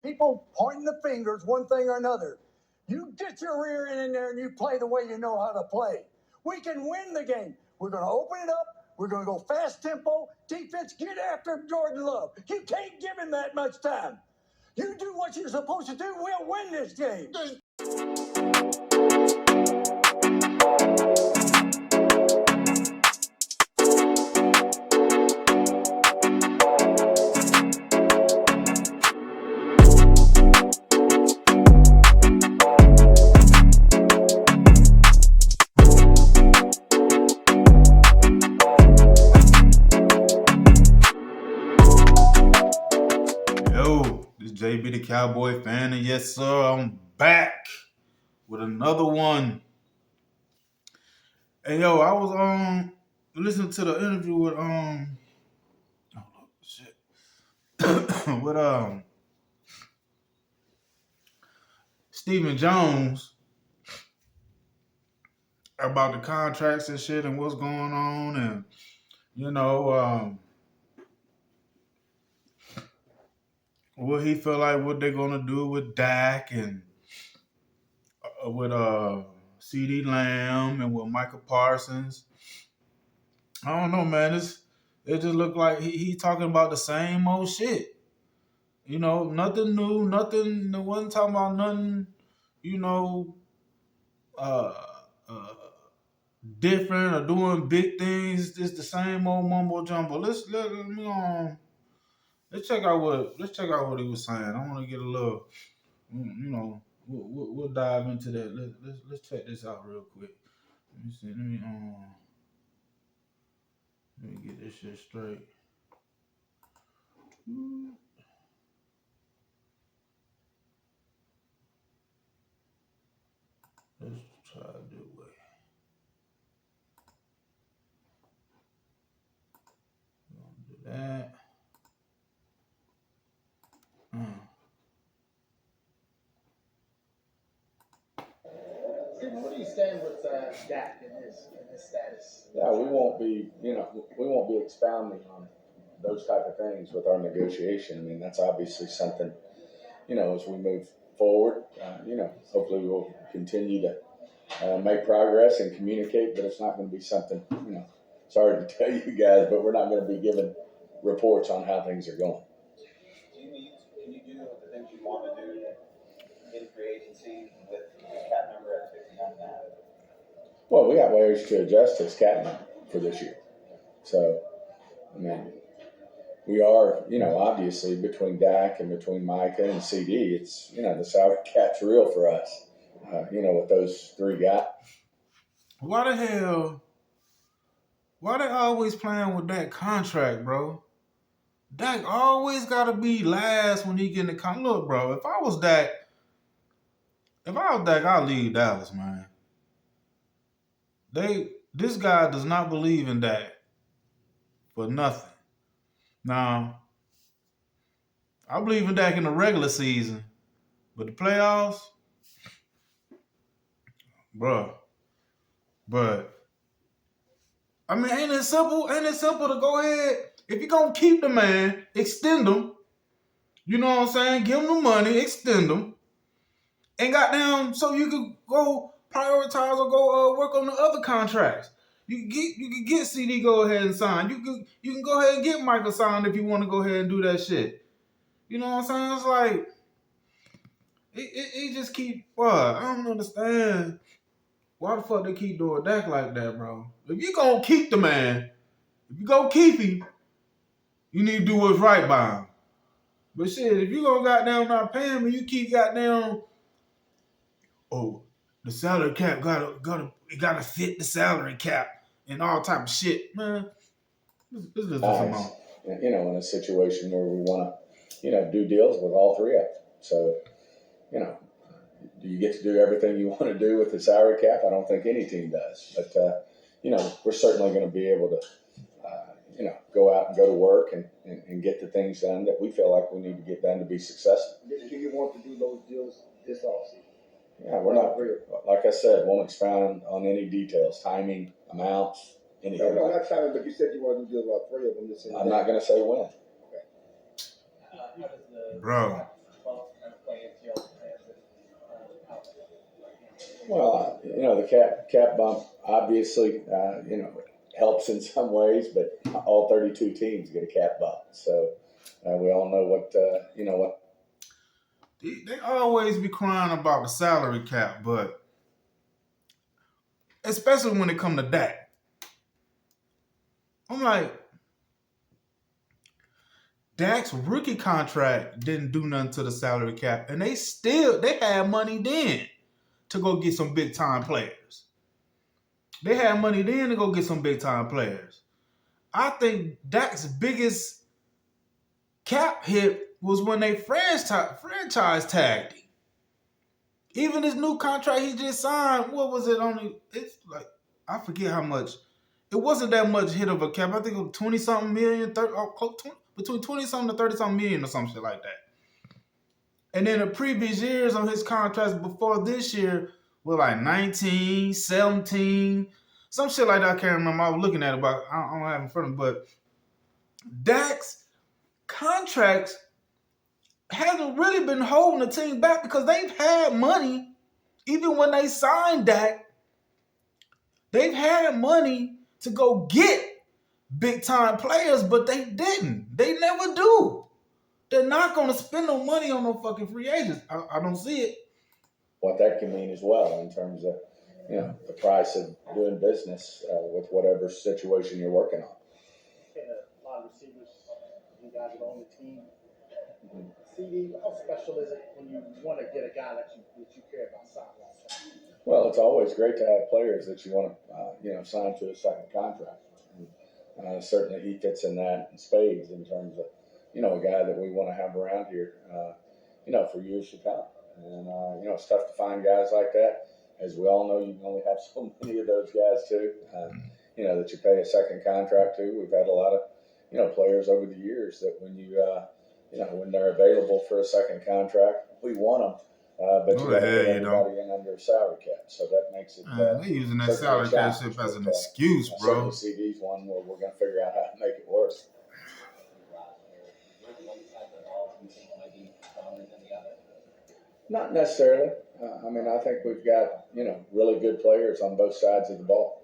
people pointing the fingers, one thing or another. You get your rear end in there and you play the way you know how to play. We can win the game. We're going to open it up. We're going to go fast tempo. Defense, get after Jordan Love. You can't give him that much time. You do what you're supposed to do, we'll win this game. Yo, this JB the Cowboy fan, and yes, sir, I'm back with another one. And yo, I was listening to the interview with shit with Stephen Jones about the contracts and shit and what's going on, and you know what he feel like what they're gonna do with Dak and with CD Lamb and with Michael Parsons. I don't know, man. It just looked like he talking about the same old shit. You know, nothing new, nothing. No one talking about nothing. You know, uh, uh, different or doing big things. Just the same old mumbo jumbo. Let's check out what he was saying. I want to get a little. You know, we'll dive into that. Let's check this out real quick. Let me see. Let me get this shit straight. Let's try it this way. Do that. Stephen, where do you stand with Dak in his status? Yeah, we won't be expounding on those type of things with our negotiation. I mean, that's obviously something, as we move forward, hopefully we'll continue to make progress and communicate, but it's not going to be something, sorry to tell you guys, but we're not going to be giving reports on how things are going. Can you do the things you want to do in free agency with cap number at 59.5? Well, we got ways to adjust his cap number for this year. So, I mean, we are, obviously between Dak and between Micah and CD, it's, the salary cap's real for us, with those three guys. Why the hell? Why they always playing with that contract, bro? Dak always gotta be last when he get in the contract. Look, bro, if I was Dak, I'd leave Dallas, man. This guy does not believe in Dak for nothing. Now, I believe in Dak in the regular season, but the playoffs, bro. But I mean, ain't it simple? Ain't it simple to go ahead? If you're gonna keep the man, extend him. You know what I'm saying? Give him the money, extend him. And goddamn, so you could go prioritize or go work on the other contracts. You can get CD go ahead and sign. You can go ahead and get Michael signed if you want to go ahead and do that shit. You know what I'm saying? It's like it just keep what? I don't understand why the fuck they keep doing Dak like that, bro. If you gonna keep the man, if you gonna keep him, you need to do what's right by him. But shit, if you gonna goddamn not pay him and you keep goddamn the salary cap gotta fit the salary cap and all type of shit, man. This is Nice. In a situation where we want to, do deals with all three of them. So, do you get to do everything you want to do with the salary cap? I don't think any team does. But, we're certainly going to be able to, go out and go to work and get the things done that we feel like we need to get done to be successful. Do you want to do those deals this offseason? Yeah, we're not, like I said, won't expound on any details, timing, amounts, anything. No, not timing, but you said you want to do deals about three of them. I'm not going to say when. Bro. Well, the cap bump obviously, helps in some ways, but all 32 teams get a cap bump. So we all know what. They always be crying about the salary cap, but especially when it come to Dak, I'm like, Dak's rookie contract didn't do nothing to the salary cap, and they had money then to go get some big time players. They had money then to go get some big time players. I think Dak's biggest cap hit was when they franchise tagged him. Even his new contract he just signed, what was it only? It's like, I forget how much. It wasn't that much hit of a cap. I think it was 20 something million, between 20 something to 30 something million or some shit like that. And then the previous years on his contracts before this year were like 19, 17, some shit like that. I can't remember. I was looking at it, but I don't have it in front of me. But Dak's contracts hasn't really been holding the team back because they've had money. Even when they signed Dak, they've had money to go get big time players, but they didn't. They never do. They're not going to spend no money on no fucking free agents. I don't see it. What that can mean as well in terms of the price of doing business with whatever situation you're working on. A lot of receivers, you guys are on the team. CD, how special is it when you want to get a guy that you care about signing? Well, it's always great to have players that you want to sign to a second contract. And, certainly, he fits in that in spades in terms of a guy that we want to have around here, for years to come. And it's tough to find guys like that. As we all know, you can only have so many of those guys too. That you pay a second contract to. We've had a lot of players over the years that when when they're available for a second contract, we want them. But you got to put everybody in under a salary cap, so that makes it. They're using that salary cap shit as an excuse, bro. CD's one where we're going to figure out how to make it work. Not necessarily. I think we've got really good players on both sides of the ball.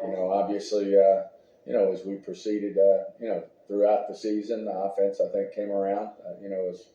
Obviously, as we proceeded, throughout the season, the offense I think came around. As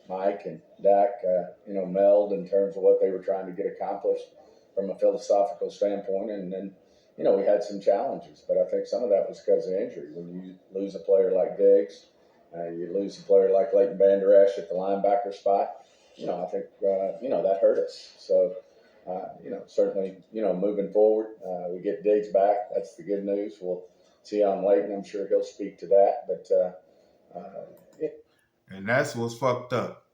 Mike and Dak, meld in terms of what they were trying to get accomplished from a philosophical standpoint, and then we had some challenges, but I think some of that was because of injury. When you lose a player like Diggs, you lose a player like Leighton Vander Esch at the linebacker spot. I think that hurt us. So, certainly, moving forward, we get Diggs back. That's the good news. We'll see on Leighton. I'm sure he'll speak to that. But and that's what's fucked up.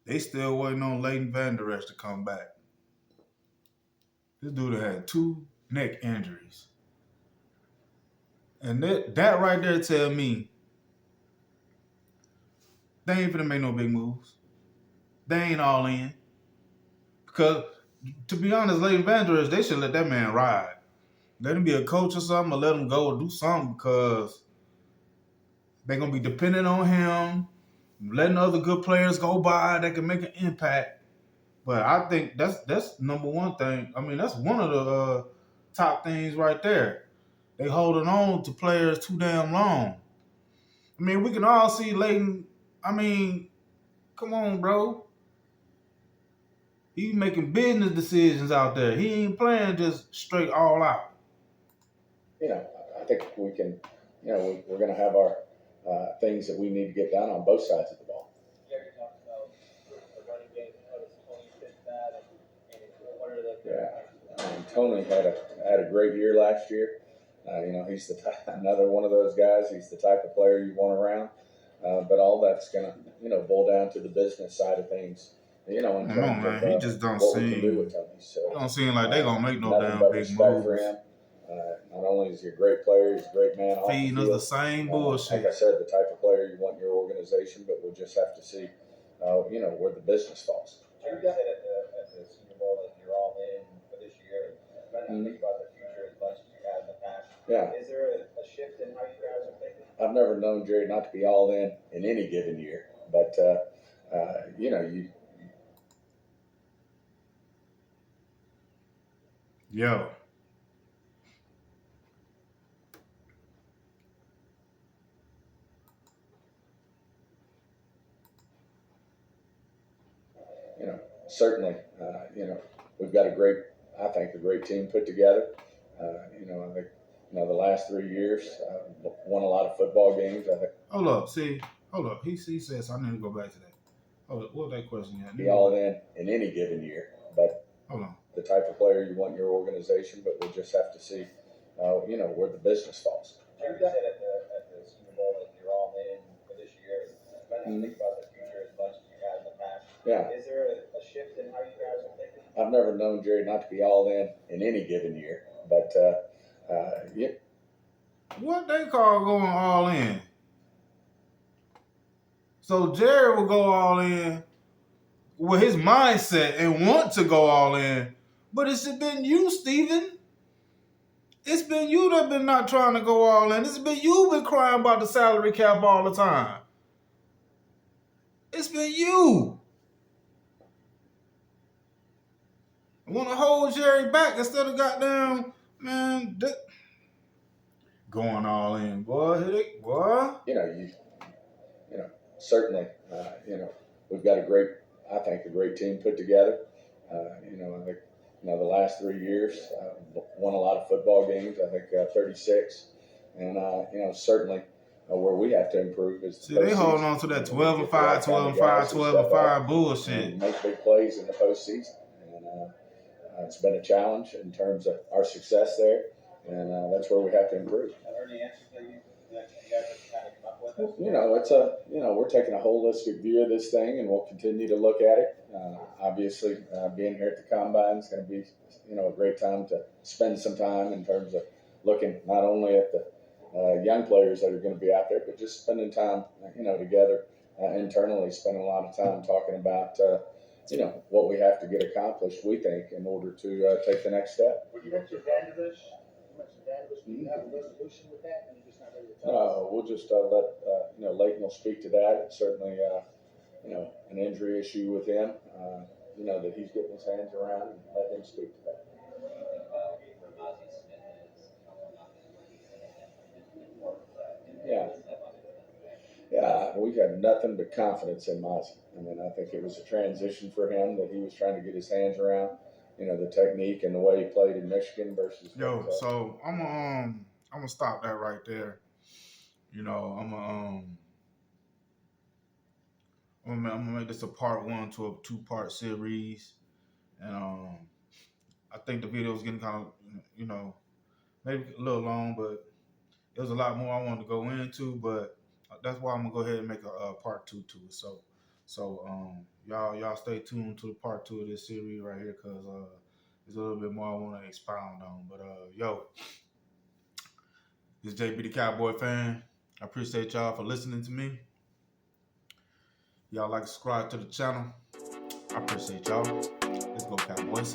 They still waiting on Leighton Vander Esch to come back. This dude had 2 neck injuries. And that right there tell me they ain't finna make no big moves. They ain't all in. Because, to be honest, Leighton Vander Esch, they should let that man ride. Let him be a coach or something, or let him go or do something, because they're going to be dependent on him, letting other good players go by that can make an impact. But I think that's number one thing. That's one of the top things right there. They holding on to players too damn long. We can all see Leighton. Come on, bro. He's making business decisions out there. He ain't playing just straight all out. I think we can, we're going to have our things that we need to get done on both sides of the ball. Jerry talked about the running game. How does Tony fit that? And what are the... Yeah. Tony had a great year last year. He's another one of those guys. He's the type of player you want around. But all that's going to boil down to the business side of things. In terms of he just don't what we can do with Tony. So, don't seem like they're going to make no damn big moves. For him. Not only is he a great player, he's a great man. Feeding us the same bullshit. Like I said, the type of player you want in your organization, but we'll just have to see, where the business falls. You said at the Super Bowl that you're all in for this year. And think about the future as much as you have in the past. Yeah. Is there a shift in how you guys are thinking? I've never known Jerry not to be all in any given year, but Yo. Certainly, we've got a great team put together. I think, the last 3 years, won a lot of football games. I think. Hold up. He says I need to go back to that. Hold up, what was that question? Be all in any given year, but hold on. The type of player you want in your organization, but we'll just have to see, where the business falls. Jerry said at the Super Bowl that you're all in for this year. I don't think about the future as much as you have in the past. Yeah. Is there a shift in how you guys are thinking? I've never known Jerry not to be all in any given year, but yeah. What they call going all in? So Jerry will go all in with his mindset and want to go all in, but it's been you, Steven. It's been you that been not trying to go all in. It's been you been crying about the salary cap all the time. It's been you. I want to hold Jerry back instead of goddamn, man, going all in, boy. Certainly, we've got a great team put together. I think, the last 3 years, won a lot of football games. I think 36, and certainly where we have to improve is. See, they holding on to that 12-5, 12-5, 12-5 bullshit. And make big plays in the postseason, and it's been a challenge in terms of our success there, and that's where we have to improve. Are there any answers that you guys have kind of come up with? We're taking a holistic view of this thing, and we'll continue to look at it. Obviously, being here at the Combine is going to be, a great time to spend some time in terms of looking not only at the young players that are going to be out there, but just spending time, together internally, spending a lot of time talking about, what we have to get accomplished, we think, in order to take the next step. You mentioned Vanderbilt. Do you have a resolution with that? And you're just not ready to tell us? No, we'll just let Leighton will speak to that. It's certainly, an injury issue with him, that he's getting his hands around, and let him speak to that. Yeah, we've had nothing but confidence in Mozzie. I think it was a transition for him that he was trying to get his hands around, the technique and the way he played in Michigan versus. So I'm gonna stop that right there. I'm gonna make this a part 1 to a 2-part series, and I think the video is getting kind of, maybe a little long, but there's a lot more I wanted to go into, but that's why I'm gonna go ahead and make a part 2 to it. So y'all stay tuned to the part 2 of this series right here, because there's a little bit more I want to expound on. But this is JB the Cowboy fan. I appreciate y'all for listening to me. Y'all like to subscribe to the channel. I appreciate y'all. Let's go, Cowboys.